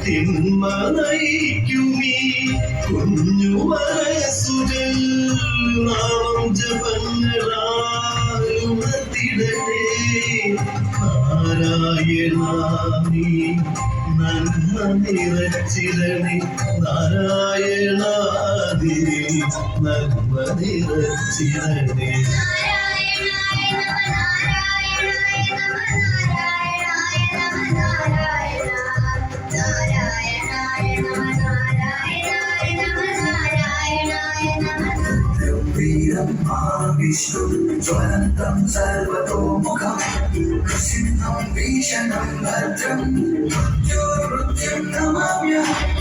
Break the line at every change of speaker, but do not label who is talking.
തിന്മ നയിക്കുമീ കുഞ്ഞു മനസ്സുകൾ നാമം ജപങ്ങളാലുണർത്തിടണേ. നാരായണ നീ നന്മ നിറച്ചിടണേ. നാരായണ നീ നന്മ നിറച്ചിടണേ.
विष्णु ज्वलन्तं सर्वतोमुखं सिद्धं भीषणं भद्रं मृत्युर्मृत्युं नमाम्यहम्.